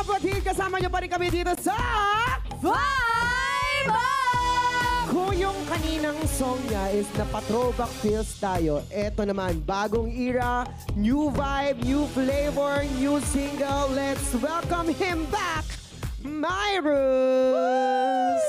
kapatid, kasama niyo pa rin kami dito sa Vibe Up! Kung yung kaninang song niya is napa-throwback feels tayo, eto naman, bagong era, new vibe, new flavor, new single. Let's welcome him back, Myrus!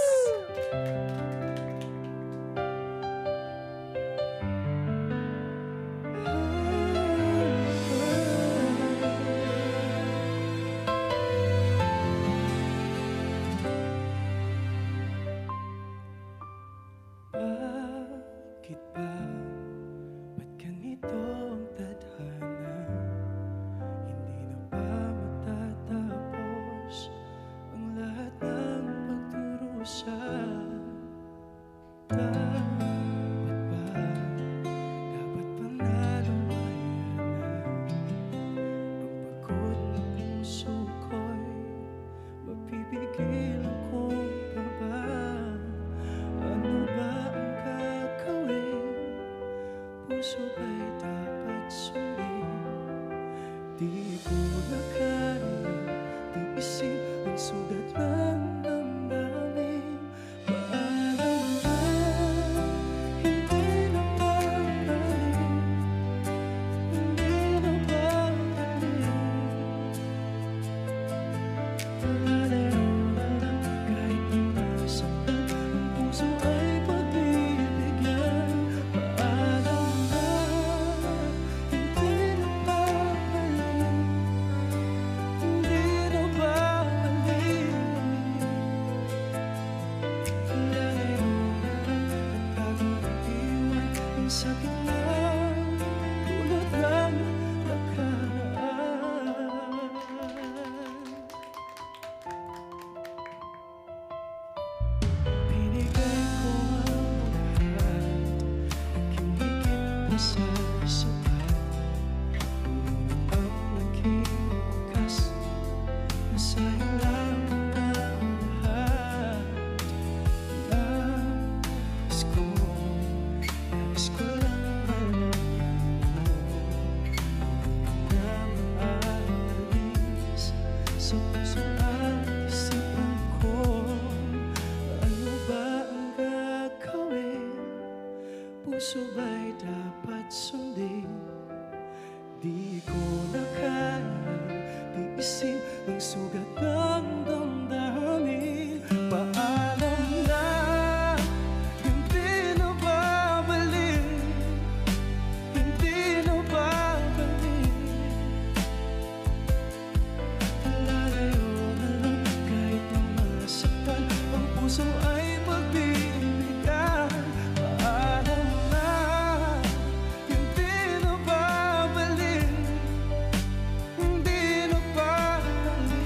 Bakit ba? Ba't ganito ang tadhana? Hindi na ba matatapos ang lahat ng pagdurusa? Dapat ba? Dapat ba nalumayan ang pagod na puso ko'y mapipigilan kong pa ba? Ano ba ang gagawin? Puso ba'y dapat sundin? Di ko na kaya tiisin ang sugat ng damdamin. Paalam na, hindi na babalik. Hindi na babalik. Lalayo na lang kahit di masaktan. Ang puso ay pagbibigyan. Paalam na, hindi na babalik. Hindi na babalik. Lalayo na lang at bagong iwan ang sakit ng dulot ng nakaraan. Binigay ko ang lahat, naging higit pa sa sapat. Ngunit ang naging wakas, nasayang lang ang lahat. Nais ko lang malaman mo na maalis sa puso at isipan ko. Ano ba ang gagawin? Puso ba'y dapat sundin? Di ko na kayang tiisin ang sugat ng damdamin. Paalam na, hindi na babalik. Hindi na babalik. Lalayo na lang kahit na masaktan. Ang puso ay pagbibigyan. Paalam na, hindi na babalik. Hindi na babalik.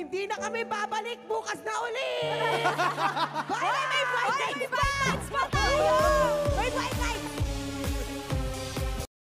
hindi na kami babalik bukas na ulit! Bye! May bright lights pa tayo! May bright lights